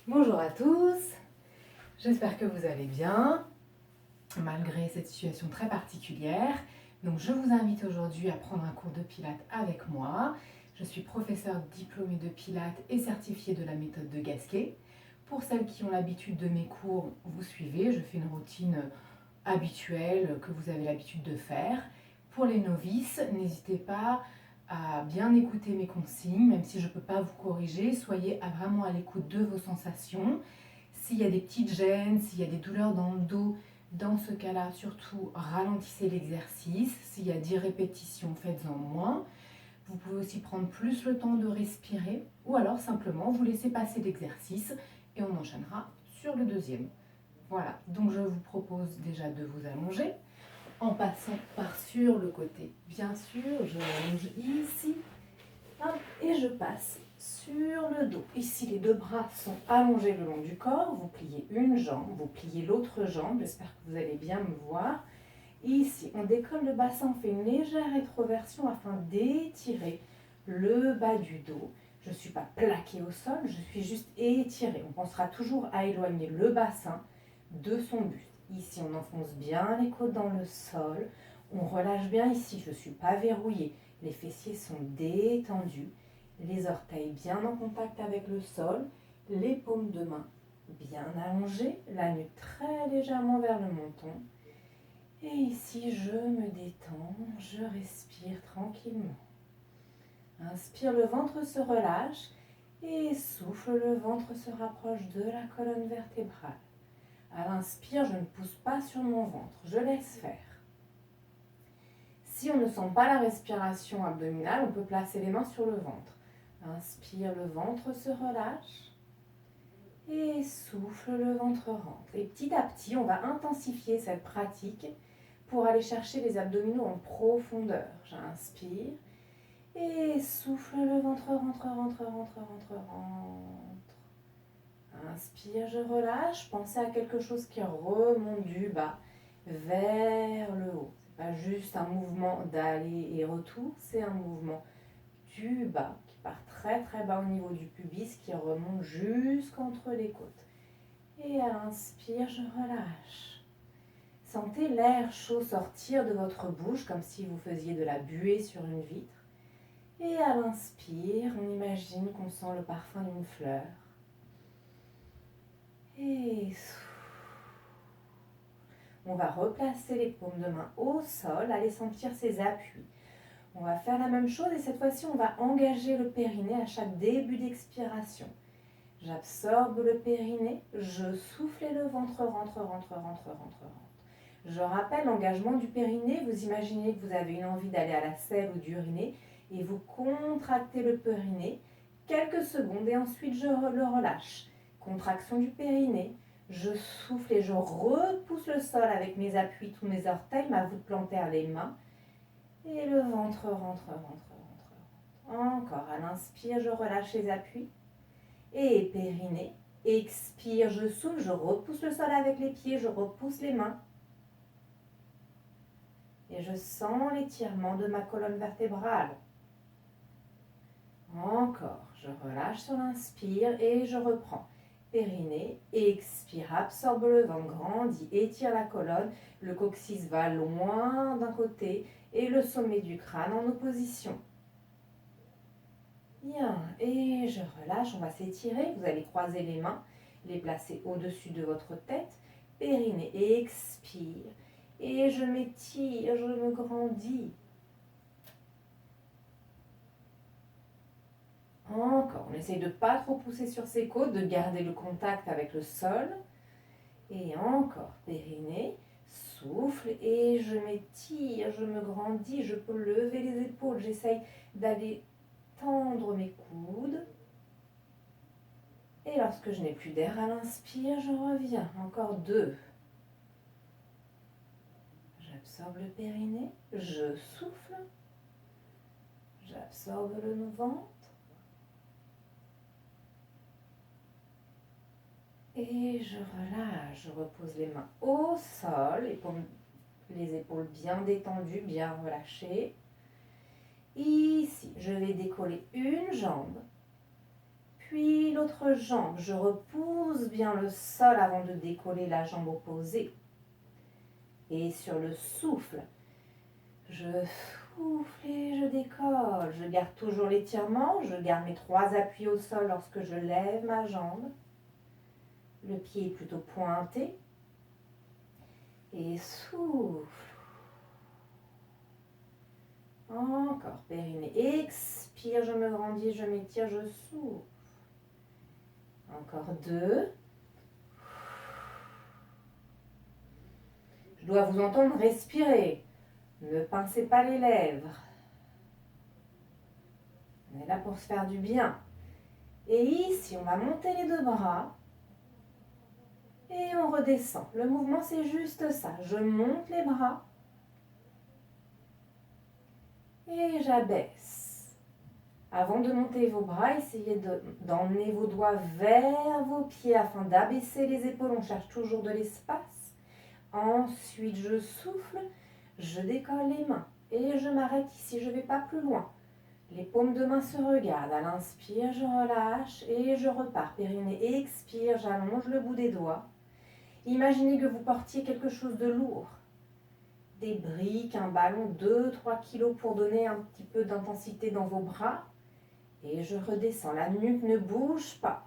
Bonjour à tous, j'espère que vous allez bien, malgré cette situation très particulière. Donc je vous invite aujourd'hui à prendre un cours de Pilates avec moi. Je suis professeure diplômée de Pilates et certifiée de la méthode de Gasquet. Pour celles qui ont l'habitude de mes cours, vous suivez, je fais une routine habituelle que vous avez l'habitude de faire. Pour les novices, n'hésitez pas à bien écouter mes consignes, même si je ne peux pas vous corriger, soyez vraiment à l'écoute de vos sensations. S'il y a des petites gênes, s'il y a des douleurs dans le dos, dans ce cas-là, surtout ralentissez l'exercice. S'il y a 10 répétitions, faites-en moins. Vous pouvez aussi prendre plus le temps de respirer ou alors simplement vous laisser passer l'exercice et on enchaînera sur le deuxième. Voilà, donc je vous propose déjà de vous allonger en passant par sur le côté. Bien sûr, je m'allonge ici et je passe sur le dos. Ici, les deux bras sont allongés le long du corps. Vous pliez une jambe, vous pliez l'autre jambe. J'espère que vous allez bien me voir. Ici, on décolle le bassin, on fait une légère rétroversion afin d'étirer le bas du dos. Je ne suis pas plaquée au sol, je suis juste étirée. On pensera toujours à éloigner le bassin de son buste. Ici, on enfonce bien les côtes dans le sol. On relâche bien ici, je ne suis pas verrouillée. Les fessiers sont détendus. Les orteils bien en contact avec le sol. Les paumes de main bien allongées. La nuque très légèrement vers le menton. Et ici, je me détends, je respire tranquillement. Inspire, le ventre se relâche et souffle, le ventre se rapproche de la colonne vertébrale. À l'inspire, je ne pousse pas sur mon ventre, je laisse faire. Si on ne sent pas la respiration abdominale, on peut placer les mains sur le ventre. Inspire, le ventre se relâche et souffle, le ventre rentre. Et petit à petit, on va intensifier cette pratique pour aller chercher les abdominaux en profondeur. J'inspire et souffle, le ventre rentre, rentre, rentre, rentre, rentre. Inspire, je relâche. Pensez à quelque chose qui remonte du bas vers le haut. Ce n'est pas juste un mouvement d'aller et retour, c'est un mouvement du bas qui part très très bas au niveau du pubis, qui remonte jusqu'entre les côtes. Et à l'inspire, je relâche. Sentez l'air chaud sortir de votre bouche comme si vous faisiez de la buée sur une vitre. Et à l'inspire, on imagine qu'on sent le parfum d'une fleur. Et on va replacer les paumes de main au sol, aller sentir ses appuis. On va faire la même chose et cette fois-ci, on va engager le périnée à chaque début d'expiration. J'absorbe le périnée, je souffle et le ventre rentre, rentre, rentre, rentre, rentre. Je rappelle l'engagement du périnée. Vous imaginez que vous avez une envie d'aller à la selle ou d'uriner et vous contractez le périnée quelques secondes et ensuite je le relâche. Contraction du périnée. Je souffle et je repousse le sol avec mes appuis, tous mes orteils, ma voûte plantaire, les mains. Et le ventre rentre, rentre, rentre, rentre. Encore, à l'inspire, je relâche les appuis. Et périnée. Expire, je souffle, je repousse le sol avec les pieds, je repousse les mains. Et je sens l'étirement de ma colonne vertébrale. Encore, je relâche sur l'inspire et je reprends. Périnée, expire, absorbe le ventre, grandit, étire la colonne. Le coccyx va loin d'un côté et le sommet du crâne en opposition. Bien, et je relâche, on va s'étirer. Vous allez croiser les mains, les placer au-dessus de votre tête. Périnée, expire. Et je m'étire, je me grandis. Encore, on essaye de ne pas trop pousser sur ses côtes, de garder le contact avec le sol. Et encore, périnée, souffle et je m'étire, je me grandis, je peux lever les épaules, j'essaye d'aller tendre mes coudes. Et lorsque je n'ai plus d'air à l'inspire, je reviens. Encore 2. J'absorbe le périnée, je souffle, j'absorbe le ventre. Et je relâche, je repose les mains au sol, les épaules bien détendues, bien relâchées. Ici, je vais décoller une jambe, puis l'autre. l'autre jambe. Je repousse bien le sol avant de décoller la jambe opposée. Et sur le souffle, je souffle et je décolle. Je garde toujours l'étirement. Je garde mes 3 appuis au sol lorsque je lève ma jambe. Le pied est plutôt pointé. Et souffle. Encore, périnée. Expire, je me grandis, je m'étire, je souffle. Encore 2. Je dois vous entendre respirer. Ne pincez pas les lèvres. On est là pour se faire du bien. Et ici, on va monter les 2 bras. Et on redescend. Le mouvement, c'est juste ça. Je monte les bras. Et j'abaisse. Avant de monter vos bras, essayez d'emmener vos doigts vers vos pieds afin d'abaisser les épaules. On cherche toujours de l'espace. Ensuite, je souffle, je décolle les mains et je m'arrête ici, je ne vais pas plus loin. Les paumes de main se regardent. À l'inspire, je relâche et je repars. Périnée, expire, j'allonge le bout des doigts. Imaginez que vous portiez quelque chose de lourd. Des briques, un ballon, 2-3 kilos pour donner un petit peu d'intensité dans vos bras. Et je redescends. La nuque ne bouge pas.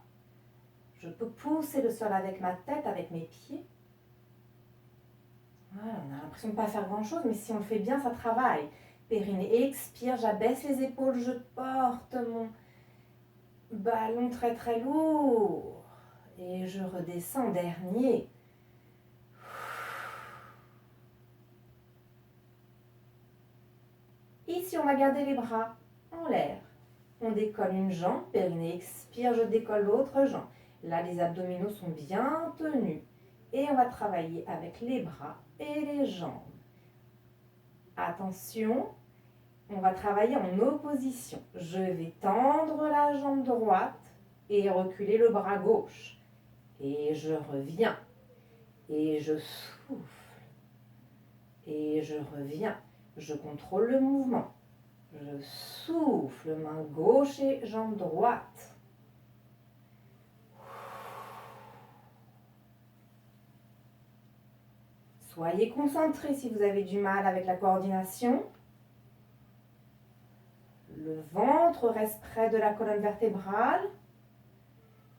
Je peux pousser le sol avec ma tête, avec mes pieds. Voilà, on a l'impression de ne pas faire grand-chose, mais si on le fait bien, ça travaille. Périnée, expire, j'abaisse les épaules, je porte mon ballon très très lourd. Et je redescends, dernier. Ici, on va garder les bras en l'air. On décolle une jambe, périnée, expire, je décolle l'autre jambe. Là, les abdominaux sont bien tenus. Et on va travailler avec les bras et les jambes. Attention, on va travailler en opposition. Je vais tendre la jambe droite et reculer le bras gauche. Et je reviens. Et je souffle. Et je reviens. Je contrôle le mouvement. Je souffle, main gauche et jambe droite. Soyez concentrés si vous avez du mal avec la coordination. Le ventre reste près de la colonne vertébrale.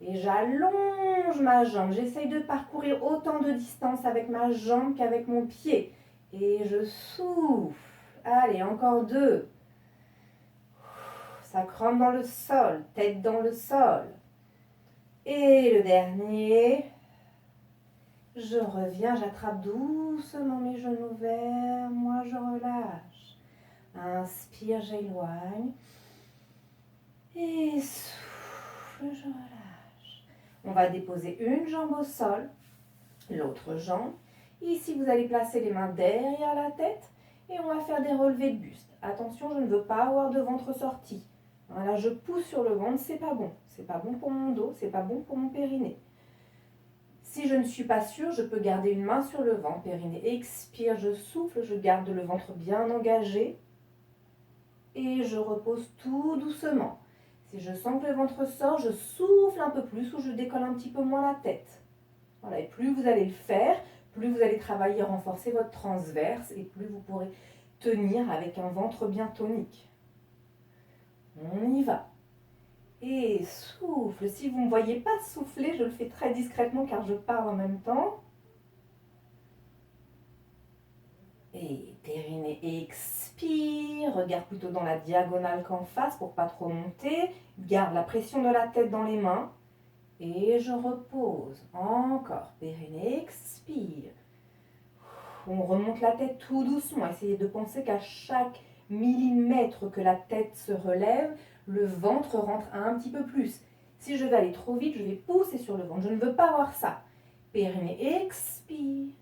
Et j'allonge ma jambe. J'essaye de parcourir autant de distance avec ma jambe qu'avec mon pied. Et je souffle. Allez, encore 2. Sacrum dans le sol, tête dans le sol. Et le dernier. Je reviens, j'attrape doucement mes genoux vers moi, je relâche. Inspire, j'éloigne. Et souffle, je relâche. On va déposer une jambe au sol, l'autre jambe. Ici, vous allez placer les mains derrière la tête et on va faire des relevés de buste. Attention, je ne veux pas avoir de ventre sorti. Là, je pousse sur le ventre, c'est pas bon. C'est pas bon pour mon dos, c'est pas bon pour mon périnée. Si je ne suis pas sûre, je peux garder une main sur le ventre. Périnée, expire, je souffle, je garde le ventre bien engagé. Et je repose tout doucement. Si je sens que le ventre sort, je souffle un peu plus ou je décolle un petit peu moins la tête. Voilà, et plus vous allez le faire, plus vous allez travailler, renforcer votre transverse et plus vous pourrez tenir avec un ventre bien tonique. On y va. Et souffle. Si vous ne me voyez pas souffler, je le fais très discrètement car je parle en même temps. Et périnée, expire. Regarde plutôt dans la diagonale qu'en face pour pas trop monter. Garde la pression de la tête dans les mains. Et je repose. Encore. Périnée, expire. On remonte la tête tout doucement. Essayez de penser qu'à chaque millimètre que la tête se relève, le ventre rentre un petit peu plus. Si je vais aller trop vite, je vais pousser sur le ventre. Je ne veux pas avoir ça. Périnée, expire.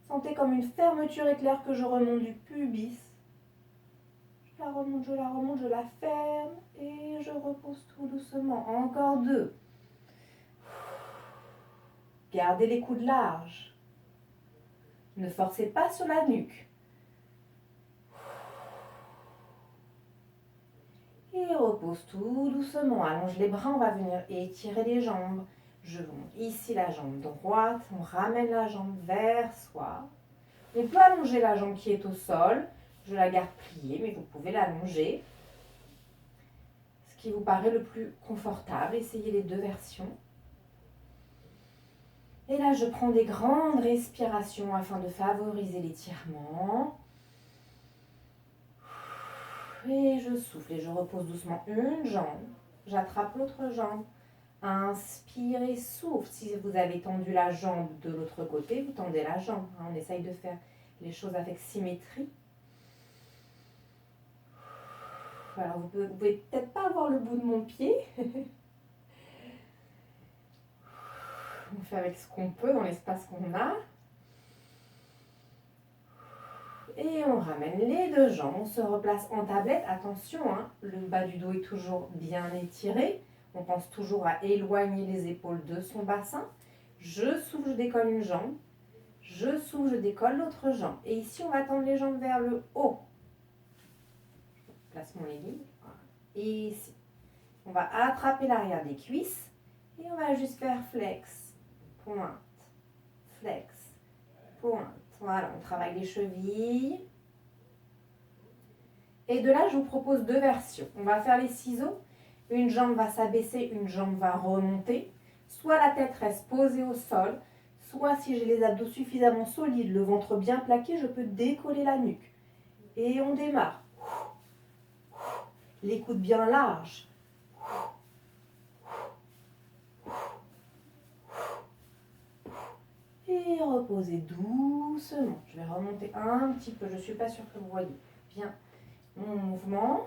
Sentez comme une fermeture éclair que je remonte du pubis. Je la remonte, je la ferme et je repose tout doucement. Encore 2. Gardez les coudes larges. Ne forcez pas sur la nuque. Et repose tout doucement. Allonge les bras, on va venir étirer les jambes. Je monte ici la jambe droite, on ramène la jambe vers soi. On peut allonger la jambe qui est au sol. Je la garde pliée, mais vous pouvez l'allonger. Ce qui vous paraît le plus confortable. Essayez les deux versions. Et là, je prends des grandes respirations afin de favoriser l'étirement. Et je souffle et je repose doucement une jambe. J'attrape l'autre jambe. Inspire et souffle. Si vous avez tendu la jambe de l'autre côté, vous tendez la jambe. On essaye de faire les choses avec symétrie. Alors, vous pouvez peut-être pas voir le bout de mon pied. On fait avec ce qu'on peut dans l'espace qu'on a. Et on ramène les deux jambes. On se replace en tablette. Attention, le bas du dos est toujours bien étiré. On pense toujours à éloigner les épaules de son bassin. Je souffle, je décolle une jambe. Je souffle, je décolle l'autre jambe. Et ici, on va tendre les jambes vers le haut. Je place mon legging. Et ici, on va attraper l'arrière des cuisses. Et on va juste faire flex, pointe, flex, pointe. Voilà, on travaille les chevilles. Et de là, je vous propose deux versions. On va faire les ciseaux. Une jambe va s'abaisser, une jambe va remonter. Soit la tête reste posée au sol, soit si j'ai les abdos suffisamment solides, le ventre bien plaqué, je peux décoller la nuque. Et on démarre. Les coudes bien larges. Et reposez doucement. Je vais remonter un petit peu. Je ne suis pas sûre que vous voyez bien mon mouvement.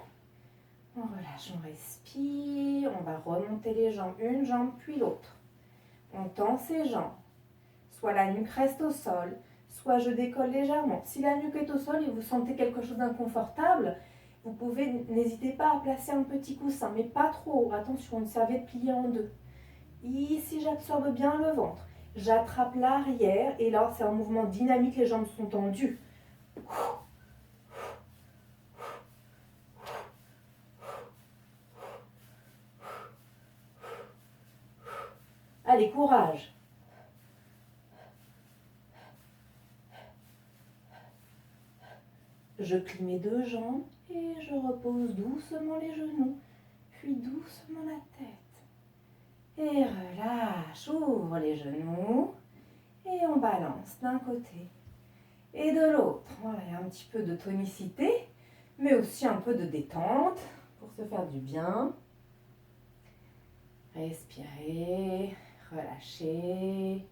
On relâche, on respire. On va remonter les jambes, une jambe puis l'autre. On tend ses jambes. Soit la nuque reste au sol, soit je décolle légèrement. Si la nuque est au sol et vous sentez quelque chose d'inconfortable, vous pouvez, n'hésitez pas à placer un petit coussin, mais pas trop haut. Attention, une serviette pliée en deux. Ici, j'absorbe bien le ventre. J'attrape l'arrière et là, c'est un mouvement dynamique, les jambes sont tendues. Allez, courage. Je plie mes deux jambes et je repose doucement les genoux, puis doucement la tête. Et relâche, ouvre les genoux et on balance d'un côté et de l'autre. Voilà, il y a un petit peu de tonicité, mais aussi un peu de détente pour se faire du bien. Respirez, relâchez.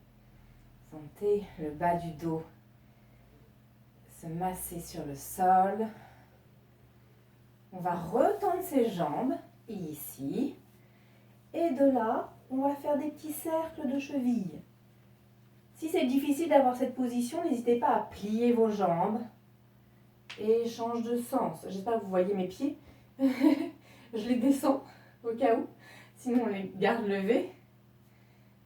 Sentez le bas du dos se masser sur le sol. On va retendre ses jambes ici. Et de là, on va faire des petits cercles de chevilles. Si c'est difficile d'avoir cette position, n'hésitez pas à plier vos jambes et change de sens. J'espère que vous voyez mes pieds. Je les descends au cas où, sinon on les garde levés.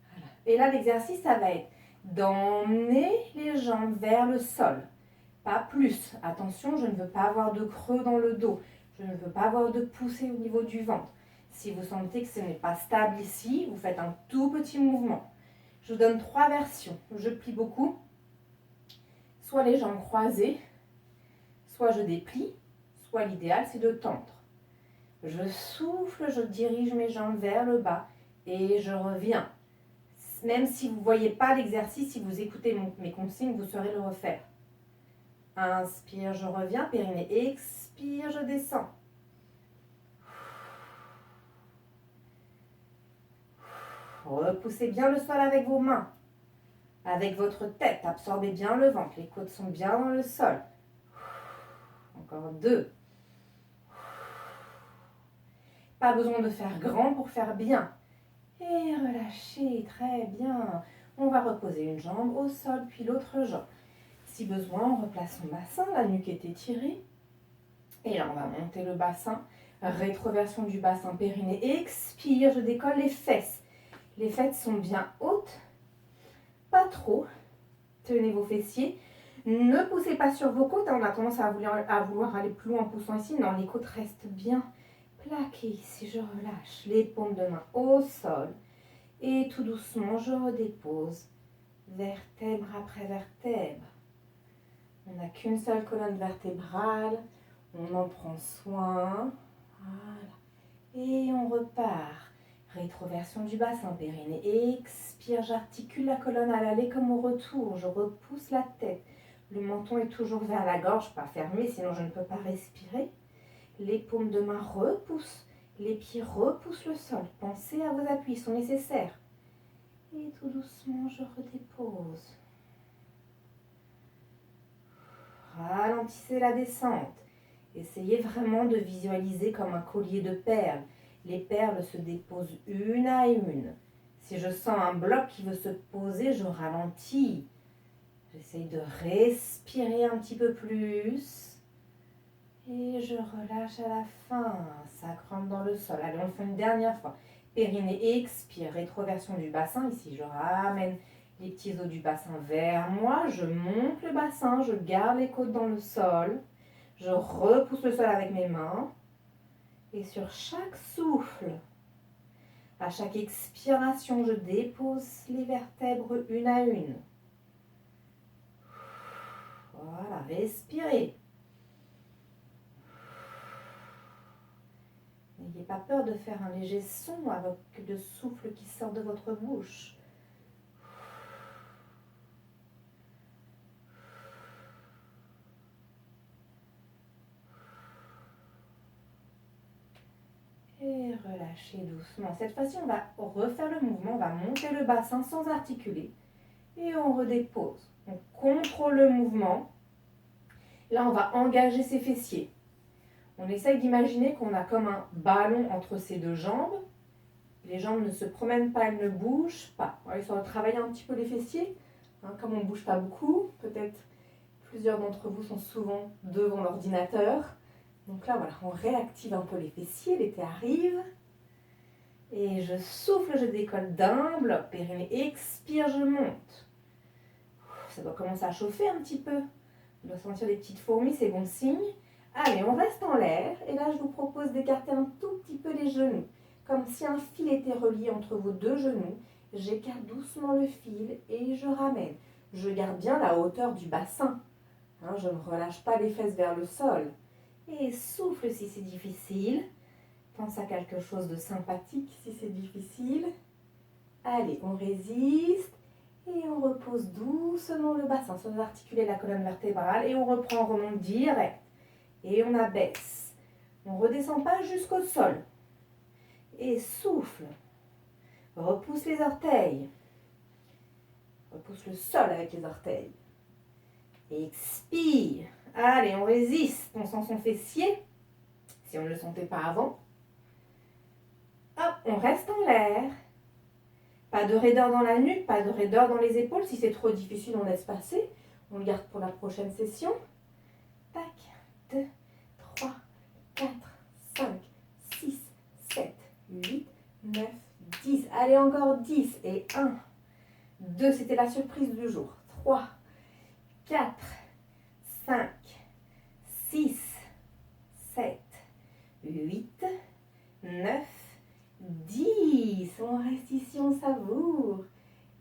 Voilà. Et là, l'exercice, ça va être d'emmener les jambes vers le sol. Pas plus. Attention, je ne veux pas avoir de creux dans le dos. Je ne veux pas avoir de poussée au niveau du ventre. Si vous sentez que ce n'est pas stable ici, vous faites un tout petit mouvement. Je vous donne 3 versions. Je plie beaucoup. Soit les jambes croisées, soit je déplie, soit l'idéal c'est de tendre. Je souffle, je dirige mes jambes vers le bas et je reviens. Même si vous ne voyez pas l'exercice, si vous écoutez mes consignes, vous saurez le refaire. Inspire, je reviens, périnée. Expire, je descends. Repoussez bien le sol avec vos mains. Avec votre tête, absorbez bien le ventre. Les côtes sont bien dans le sol. Encore 2. Pas besoin de faire grand pour faire bien. Et relâchez, très bien. On va reposer une jambe au sol, puis l'autre jambe. Si besoin, on replace son bassin, la nuque est étirée. Et là, on va monter le bassin. Rétroversion du bassin périnée. Expire, je décolle les fesses. Les fesses sont bien hautes. Pas trop. Tenez vos fessiers. Ne poussez pas sur vos côtes. On a tendance à vouloir aller plus loin en poussant ici. Non, les côtes restent bien plaquer ici, je relâche les paumes de main au sol. Et tout doucement, je redépose vertèbre après vertèbre. On n'a qu'une seule colonne vertébrale. On en prend soin. Voilà. Et on repart. Rétroversion du bassin, périnée. Expire, j'articule la colonne à l'aller comme au retour. Je repousse la tête. Le menton est toujours vers la gorge, pas fermé, sinon je ne peux pas respirer. Les paumes de main repoussent. Les pieds repoussent le sol. Pensez à vos appuis, ils sont nécessaires. Et tout doucement, je redépose. Ralentissez la descente. Essayez vraiment de visualiser comme un collier de perles. Les perles se déposent une à une. Si je sens un bloc qui veut se poser, je ralentis. J'essaye de respirer un petit peu plus. Et je relâche à la fin. Ça grimpe dans le sol. Allez, on le fait une dernière fois. Périnée, expire. Rétroversion du bassin. Ici, je ramène les petits os du bassin vers moi. Je monte le bassin. Je garde les côtes dans le sol. Je repousse le sol avec mes mains. Et sur chaque souffle, à chaque expiration, je dépose les vertèbres une à une. Voilà, respirez. N'ayez pas peur de faire un léger son avec le souffle qui sort de votre bouche. Et relâchez doucement. Cette fois-ci, on va refaire le mouvement. On va monter le bassin sans articuler. Et on redépose. On contrôle le mouvement. Là, on va engager ses fessiers. On essaye d'imaginer qu'on a comme un ballon entre ses deux jambes. Les jambes ne se promènent pas, elles ne bougent pas. On va essayer de travailler un petit peu les fessiers. Comme on ne bouge pas beaucoup, peut-être plusieurs d'entre vous sont souvent devant l'ordinateur. Donc là, voilà, on réactive un peu les fessiers, l'été arrive. Et je souffle, je décolle d'un bloc. Périnée, expire, je monte. Ça doit commencer à chauffer un petit peu. On doit sentir des petites fourmis, c'est bon signe. Allez, on reste en l'air. Et là, je vous propose d'écarter un tout petit peu les genoux. Comme si un fil était relié entre vos deux genoux. J'écarte doucement le fil et je ramène. Je garde bien la hauteur du bassin. Je ne relâche pas les fesses vers le sol. Et souffle si c'est difficile. Pense à quelque chose de sympathique si c'est difficile. Allez, on résiste. Et on repose doucement le bassin sans articuler la colonne vertébrale. Et on reprend, on remonte direct. Et on abaisse. On ne redescend pas jusqu'au sol. Et souffle. Repousse les orteils. Repousse le sol avec les orteils. Expire. Allez, on résiste. On sent son fessier. Si on ne le sentait pas avant. Hop, on reste en l'air. Pas de raideur dans la nuque, pas de raideur dans les épaules. Si c'est trop difficile, on laisse passer. On le garde pour la prochaine session. Tac, 2, 3, 4, 5, 6, 7, 8, 9, 10. Allez, encore 10. Et 1, 2, c'était la surprise du jour. 3, 4, 5, 6, 7, 8, 9, 10. On reste ici, on savoure.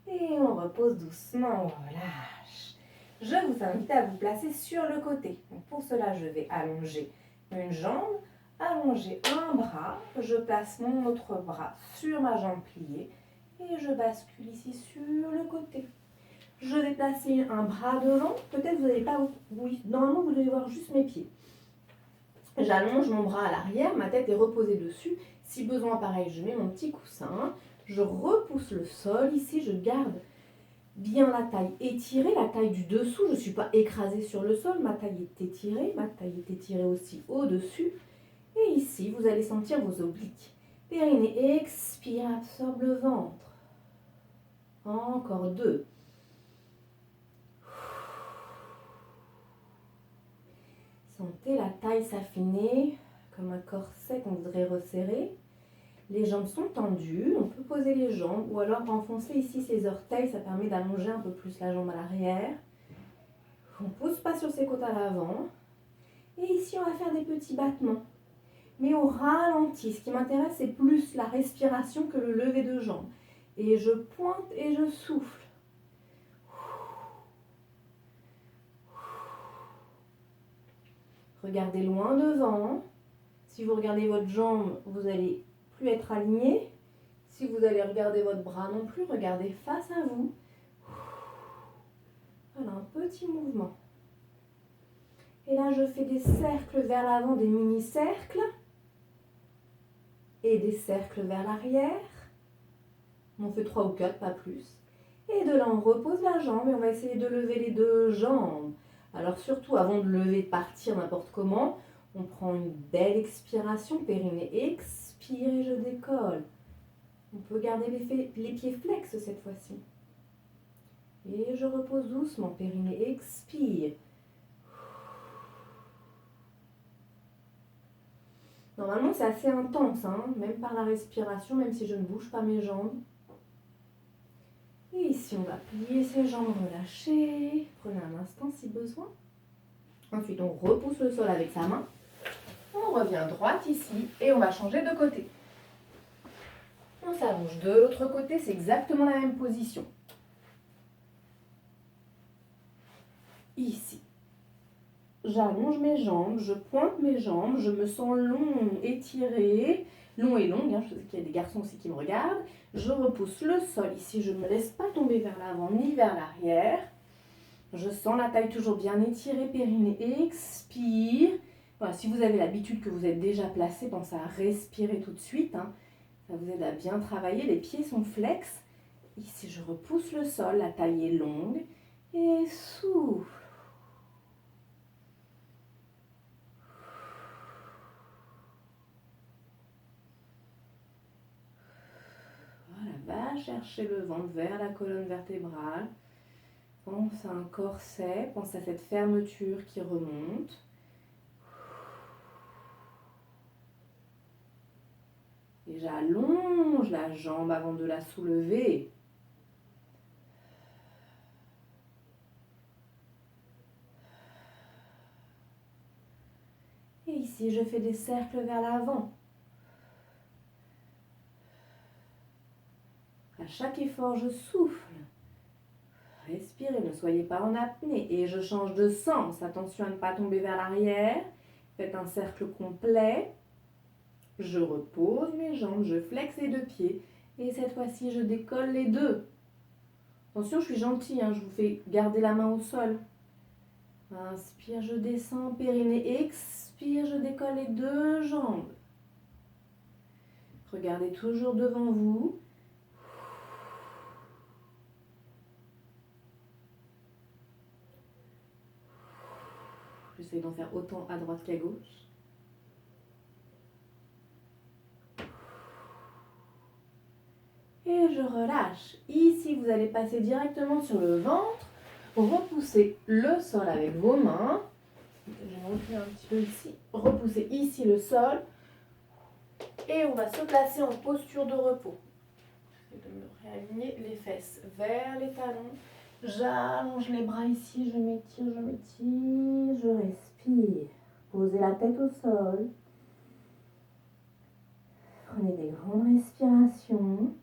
Et on repose doucement, on relâche. Je vous invite à vous placer sur le côté. Donc pour cela, je vais allonger une jambe, allonger un bras. Je place mon autre bras sur ma jambe pliée et je bascule ici sur le côté. Je vais placer un bras devant. Peut-être vous n'allez pas... Oui, normalement, vous devez voir juste mes pieds. J'allonge mon bras à l'arrière, ma tête est reposée dessus. Si besoin, pareil, je mets mon petit coussin. Je repousse le sol. Ici, je garde bien la taille étirée, la taille du dessous. Je ne suis pas écrasée sur le sol. Ma taille est étirée. Ma taille est étirée aussi au-dessus. Et ici, vous allez sentir vos obliques. Périnée, expire, absorbe le ventre. Encore 2. Sentez la taille s'affiner comme un corset qu'on voudrait resserrer. Les jambes sont tendues, on peut poser les jambes ou alors renfoncer ici ses orteils, ça permet d'allonger un peu plus la jambe à l'arrière. On ne pose pas sur ses côtes à l'avant. Et ici, on va faire des petits battements. mais au ralenti. Ce qui m'intéresse, c'est plus la respiration que le lever de jambes. Et je pointe et je souffle. Regardez loin devant. Si vous regardez votre jambe, vous n'allez plus être aligné. Si vous allez regarder votre bras non plus, regardez face à vous. Voilà, un petit mouvement. Et là, je fais des cercles vers l'avant, des mini-cercles. Et des cercles vers l'arrière. On fait 3 ou 4, pas plus. Et de là, on repose la jambe et on va essayer de lever les deux jambes. Alors surtout, avant de lever, de partir n'importe comment, on prend une belle expiration, périnée, expire et je décolle. On peut garder les pieds flex cette fois-ci. Et je repose doucement, périnée, expire. Normalement, c'est assez intense, hein, même par la respiration, même si je ne bouge pas mes jambes. Et ici, on va plier ses jambes, relâcher. Prenez un instant si besoin. Ensuite, on repousse le sol avec sa main. On revient droite ici et on va changer de côté. On s'allonge de l'autre côté, c'est exactement la même position. Ici. J'allonge mes jambes, je pointe mes jambes, je me sens long, étiré, long et longue, hein, je sais qu'il y a des garçons aussi qui me regardent. Je repousse le sol ici, je ne me laisse pas tomber vers l'avant ni vers l'arrière. Je sens la taille toujours bien étirée, périnée, expire. Voilà, si vous avez l'habitude que vous êtes déjà placé, pensez à respirer tout de suite. Hein. Ça vous aide à bien travailler, les pieds sont flex. Ici, je repousse le sol, la taille est longue et souffle. Va chercher le ventre vers la colonne vertébrale. Pense à un corset, pense à cette fermeture qui remonte. Et j'allonge la jambe avant de la soulever. Et ici, je fais des cercles vers l'avant. À chaque effort, je souffle. Respirez, ne soyez pas en apnée. Et je change de sens. Attention à ne pas tomber vers l'arrière. Faites un cercle complet. Je repose mes jambes, je flexe les deux pieds. Et cette fois-ci, je décolle les deux. Attention, je suis gentille, hein, je vous fais garder la main au sol. Inspire, je descends, périnée, expire, je décolle les deux jambes. Regardez toujours devant vous. J'essaie d'en faire autant à droite qu'à gauche. Et je relâche. Ici, vous allez passer directement sur le ventre. Repoussez le sol avec vos mains. Je vais monter un petit peu ici. Repoussez ici le sol. Et on va se placer en posture de repos. J'essaie de me réaligner les fesses vers les talons. J'allonge les bras ici, je m'étire, je respire. Posez la tête au sol. Prenez des grandes respirations.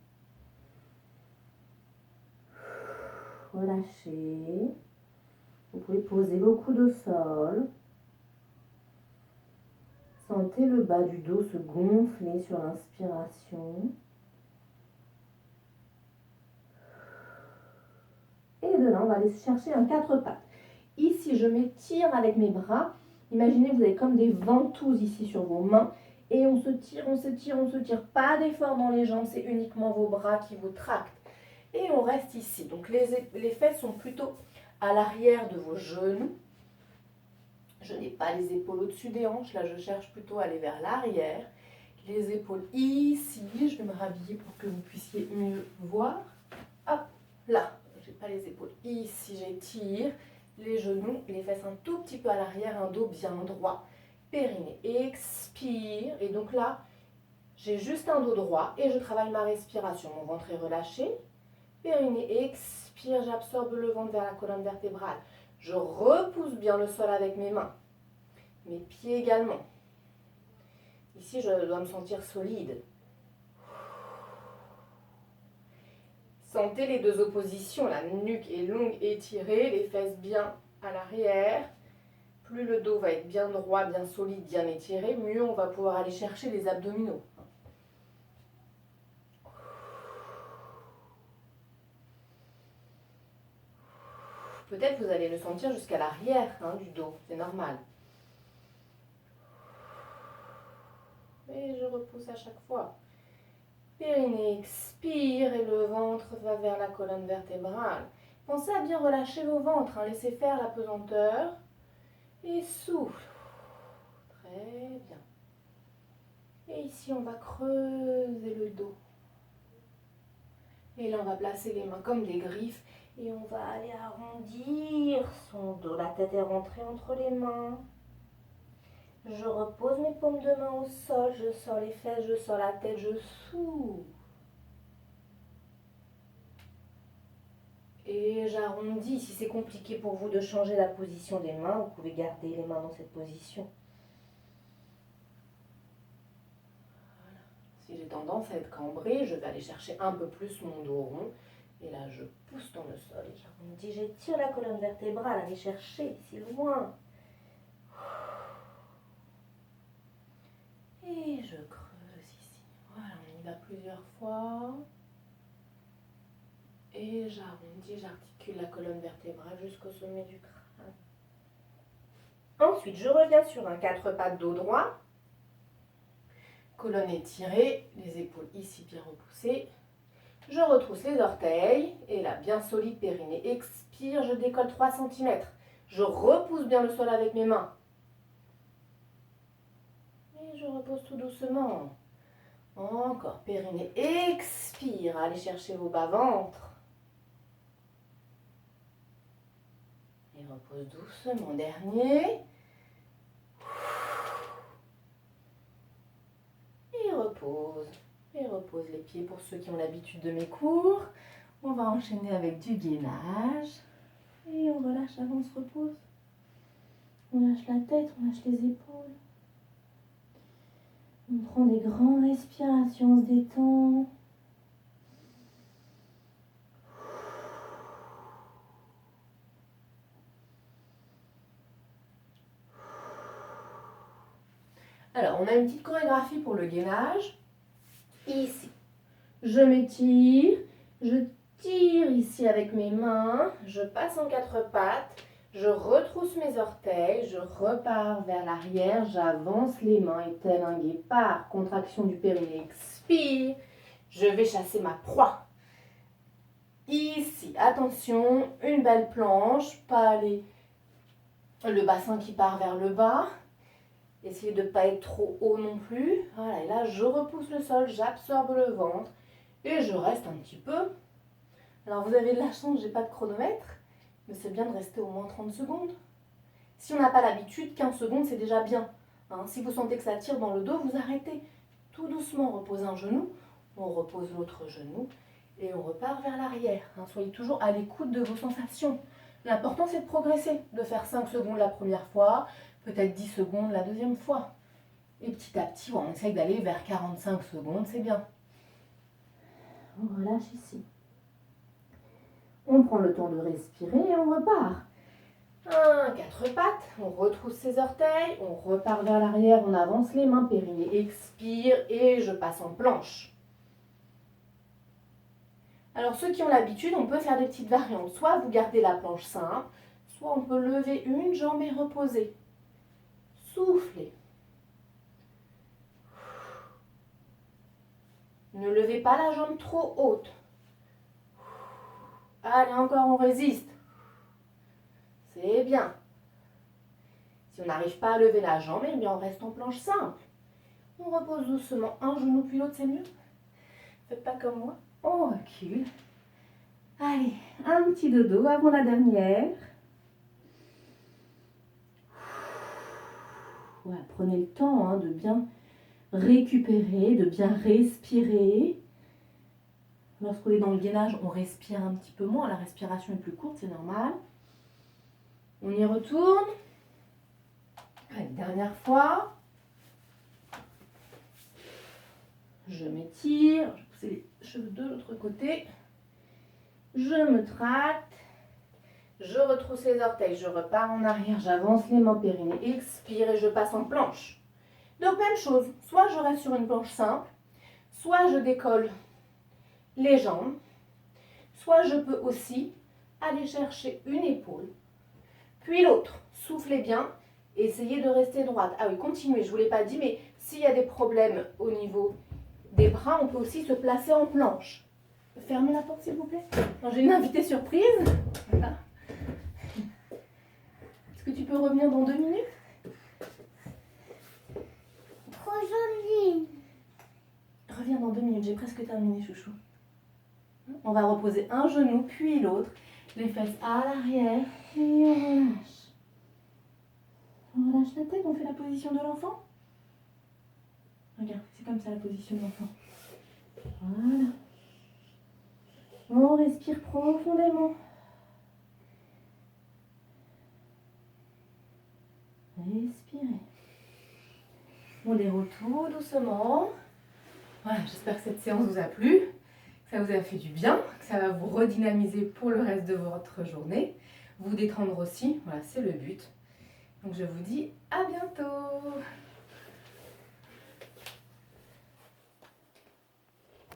Relâchez. Vous pouvez poser vos coudes au sol. Sentez le bas du dos se gonfler sur l'inspiration. Et de là, on va aller chercher un 4 pattes. Ici, je m'étire avec mes bras. Imaginez, vous avez comme des ventouses ici sur vos mains. Et on se tire, on se tire, on se tire. Pas d'effort dans les jambes, c'est uniquement vos bras qui vous tractent. Et on reste ici. Donc les fesses sont plutôt à l'arrière de vos genoux. Je n'ai pas les épaules au-dessus des hanches. Là, je cherche plutôt à aller vers l'arrière. Les épaules ici. Je vais me rhabiller pour que vous puissiez mieux voir. Hop, là. Je n'ai pas les épaules ici. J'étire. Les genoux, les fesses un tout petit peu à l'arrière. Un dos bien droit. Périnée. Expire. Et donc là, j'ai juste un dos droit et je travaille ma respiration. Mon ventre est relâché. Périnée, expire, j'absorbe le ventre vers la colonne vertébrale. Je repousse bien le sol avec mes mains. Mes pieds également. Ici, je dois me sentir solide. Sentez les deux oppositions. La nuque est longue et étirée, les fesses bien à l'arrière. Plus le dos va être bien droit, bien solide, bien étiré, mieux on va pouvoir aller chercher les abdominaux. Peut-être vous allez le sentir jusqu'à l'arrière du dos, c'est normal. Et je repousse à chaque fois. Périnée expire et le ventre va vers la colonne vertébrale. Pensez à bien relâcher vos ventres, laissez faire la pesanteur. Et souffle. Très bien. Et ici, on va creuser le dos. Et là, on va placer les mains comme des griffes. Et on va aller arrondir son dos. La tête est rentrée entre les mains. Je repose mes paumes de main au sol. Je sors les fesses, je sors la tête, je souffle. Et j'arrondis. Si c'est compliqué pour vous de changer la position des mains, vous pouvez garder les mains dans cette position. Voilà. Si j'ai tendance à être cambrée, je vais aller chercher un peu plus mon dos rond. Et là, je pousse dans le sol et j'arrondis. J'étire la colonne vertébrale, allez chercher ici loin. Et je creuse ici. Voilà, on y va plusieurs fois. Et j'arrondis, j'articule la colonne vertébrale jusqu'au sommet du crâne. Ensuite, je reviens sur un 4 pattes dos droit. Colonne étirée, les épaules ici bien repoussées. Je retrousse les orteils et là, bien solide périnée. Expire, je décolle 3 cm. Je repousse bien le sol avec mes mains. Et je repose tout doucement. Encore périnée. Expire, allez chercher vos bas-ventres. Et repose doucement. Dernier. Et repose. Et repose les pieds pour ceux qui ont l'habitude de mes cours. On va enchaîner avec du gainage. Et on relâche avant, on se repose. On lâche la tête, on lâche les épaules. On prend des grandes respirations, on se détend. Alors, on a une petite chorégraphie pour le gainage. Ici, je m'étire, je tire ici avec mes mains, je passe en 4 pattes, je retrousse mes orteils, je repars vers l'arrière, j'avance les mains et tel un guépard, contraction du périnée, expire, je vais chasser ma proie. Ici, attention, une belle planche, pas aller le bassin qui part vers le bas. Essayez de ne pas être trop haut non plus. Voilà, et là, je repousse le sol, j'absorbe le ventre et je reste un petit peu. Alors, vous avez de la chance, je n'ai pas de chronomètre, mais c'est bien de rester au moins 30 secondes. Si on n'a pas l'habitude, 15 secondes, c'est déjà bien. Si vous sentez que ça tire dans le dos, vous arrêtez. Tout doucement, reposez un genou, on repose l'autre genou et on repart vers l'arrière. Soyez toujours à l'écoute de vos sensations. L'important, c'est de progresser, de faire 5 secondes la première fois, peut-être 10 secondes la deuxième fois. Et petit à petit, on essaye d'aller vers 45 secondes, c'est bien. On relâche ici. On prend le temps de respirer et on repart. 4 pattes, on retrousse ses orteils, on repart vers l'arrière, on avance les mains, périnée expire et je passe en planche. Alors ceux qui ont l'habitude, on peut faire des petites variantes. Soit vous gardez la planche simple, soit on peut lever une jambe et reposer. Soufflez. Ne levez pas la jambe trop haute. Allez, encore, on résiste. C'est bien. Si on n'arrive pas à lever la jambe, eh bien on reste en planche simple. On repose doucement un genou puis l'autre, c'est mieux. Faites pas comme moi. On recule. Allez, un petit dodo avant la dernière. Ouais, prenez le temps de bien récupérer, de bien respirer. Lorsqu'on est dans le gainage, on respire un petit peu moins. La respiration est plus courte, c'est normal. On y retourne. Allez, dernière fois. Je m'étire, je vais pousser les cheveux de l'autre côté. Je me tracte. Je retrousse les orteils, je repars en arrière, j'avance les mains périnée, expire et je passe en planche. Donc même chose, soit je reste sur une planche simple, soit je décolle les jambes, soit je peux aussi aller chercher une épaule, puis l'autre. Soufflez bien, essayez de rester droite. Ah oui, continuez, je ne vous l'ai pas dit, mais s'il y a des problèmes au niveau des bras, on peut aussi se placer en planche. Fermez la porte s'il vous plaît. J'ai une invitée surprise. Voilà. Est-ce que tu peux revenir dans 2 minutes? Trop joli. Reviens dans 2 minutes, j'ai presque terminé, chouchou. On va reposer un genou, puis l'autre. Les fesses à l'arrière. Et on relâche. On relâche la tête, on fait la position de l'enfant. Regarde, c'est comme ça la position de l'enfant. Voilà. On respire profondément. Respirez. On déroule tout doucement. Voilà, j'espère que cette séance vous a plu, que ça vous a fait du bien, que ça va vous redynamiser pour le reste de votre journée, vous détendre aussi, voilà, c'est le but. Donc je vous dis à bientôt.